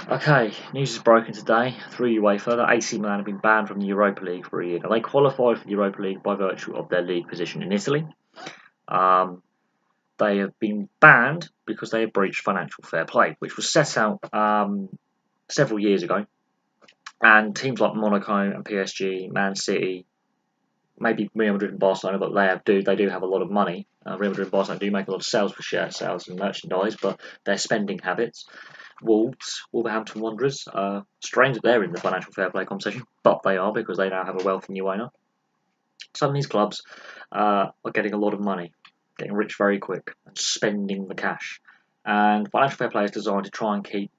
Okay, news is broken today through UEFA that AC Milan have been banned from the Europa League for a year. Now, they qualified for the Europa League by virtue of their league position in Italy. Um, they have been banned because they have breached financial fair play, which was set out several years ago. And teams like Monaco and PSG, Man City, maybe Real Madrid and Barcelona, but they do have a lot of money. Real Madrid and Barcelona do make a lot of sales for share sales and merchandise, but their spending habits. Wolverhampton Wanderers, strange that they're in the financial fair play conversation, but they are because they now have a wealthy new owner. Some of these clubs are getting a lot of money, getting rich very quick, and spending the cash. And financial fair play is designed to try and keep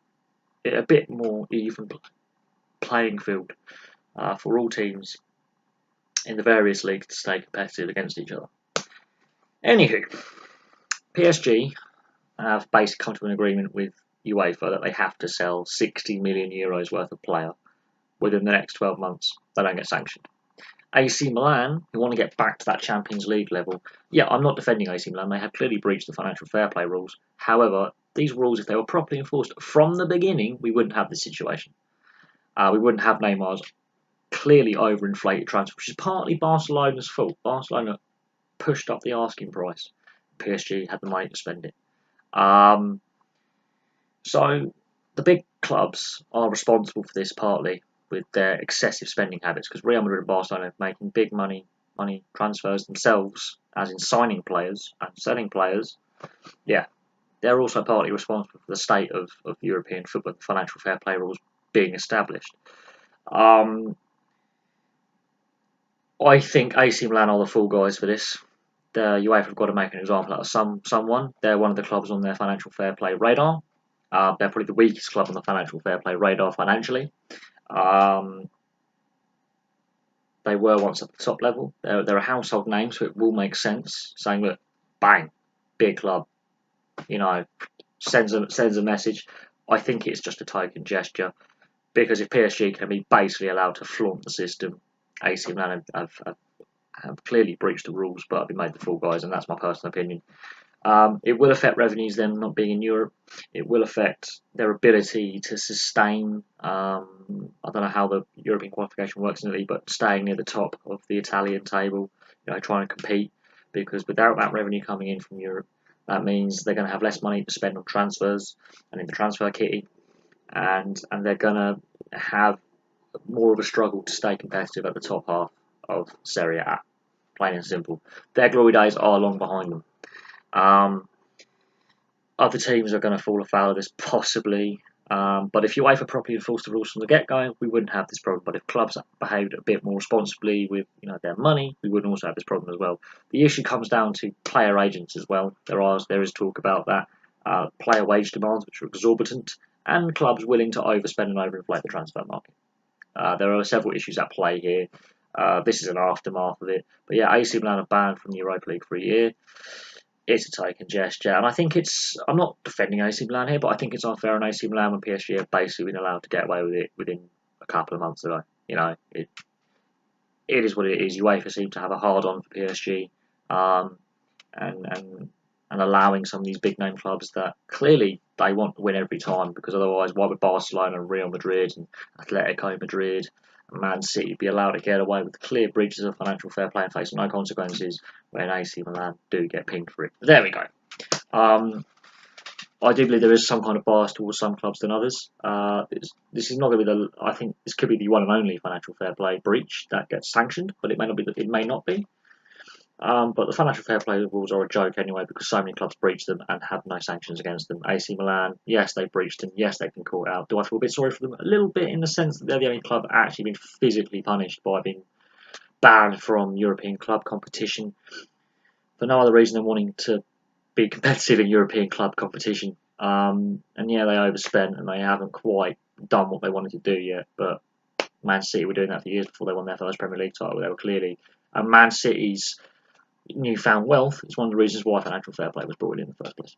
it a bit more even playing field for all teams in the various leagues to stay competitive against each other. Anywho, PSG have basically come to an agreement with UEFA that they have to sell 60 million euros worth of player within the next 12 months. They don't get sanctioned. AC Milan, who want to get back to that Champions League level, yeah, I'm not defending AC Milan. They have clearly breached the financial fair play rules. However, these rules, if they were properly enforced from the beginning, we wouldn't have this situation. We wouldn't have Neymar's clearly overinflated transfer, which is partly Barcelona's fault. Barcelona pushed up the asking price. PSG had the money to spend it. So the big clubs are responsible for this partly with their excessive spending habits because Real Madrid and Barcelona are making big money transfers themselves, as in signing players and selling players. Yeah, they're also partly responsible for the state of European football, the financial fair play rules being established. I think AC Milan are the fall guys for this. The UEFA have got to make an example out of someone. They're one of the clubs on their financial fair play radar. They're probably the weakest club on the financial fair play radar financially. They were once at the top level. They're a household name, so it will make sense saying that, bang, big club, sends a message. I think it's just a token gesture because if PSG can be basically allowed to flaunt the system, AC Milan have clearly breached the rules, but have been made the fool guys, and that's my personal opinion. It will affect revenues, them not being in Europe. It will affect their ability to sustain. I don't know how the European qualification works in Italy, but staying near the top of the Italian table, trying to compete. Because without that revenue coming in from Europe, that means they're going to have less money to spend on transfers and in the transfer kitty, and they're going to have more of a struggle to stay competitive at the top half of Serie A. Plain and simple. Their glory days are long behind them. Other teams are going to fall afoul of this, possibly. But if UEFA properly enforced the rules from the get-go, we wouldn't have this problem. But if clubs behaved a bit more responsibly with their money, we wouldn't also have this problem as well. The issue comes down to player agents as well. There is talk about that. Player wage demands, which are exorbitant, and clubs willing to overspend and overinflate the transfer market. There are several issues at play here. This is an aftermath of it. But yeah, AC Milan are banned from the Europa League for a year. It's a token gesture, and I think I'm not defending AC Milan here, but I think it's unfair on AC Milan when PSG have basically been allowed to get away with it within a couple of months ago. It is what it is. UEFA seem to have a hard on for PSG, and allowing some of these big name clubs that clearly they want to win every time, because otherwise why would Barcelona, Real Madrid, and Atletico Madrid, Man City be allowed to get away with clear breaches of financial fair play and face no consequences when AC Milan do get pinged for it? There we go. I do believe there is some kind of bias towards some clubs than others. This is not going to be I think this could be the one and only financial fair play breach that gets sanctioned, but it may not be. It may not be. But the financial fair play rules are a joke anyway, because so many clubs breach them and have no sanctions against them. AC Milan, yes, they breached them. Yes, they've been caught out. Do I feel a bit sorry for them? A little bit, in the sense that they're the only club actually been physically punished by being banned from European club competition for no other reason than wanting to be competitive in European club competition. And yeah, they overspent and they haven't quite done what they wanted to do yet. But Man City were doing that for years before they won their first Premier League title. They were clearly, and Man City's newfound wealth is one of the reasons why financial fair play was brought in the first place.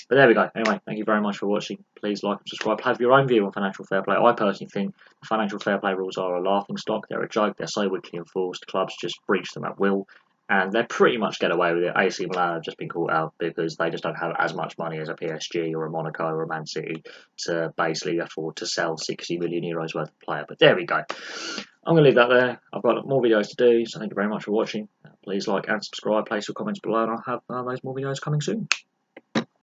But there we go. Anyway, thank you very much for watching. Please like and subscribe. Have your own view on financial fair play. I personally think the financial fair play rules are a laughing stock. They're a joke. They're so weakly enforced. Clubs just breach them at will. and they pretty much get away with it. AC Milan have just been caught out because they just don't have as much money as a PSG or a Monaco or a Man City to basically afford to sell €60 million worth of player. But there we go. I'm going to leave that there. I've got more videos to do, so thank you very much for watching. Please like and subscribe, place your comments below, and I'll have those more videos coming soon.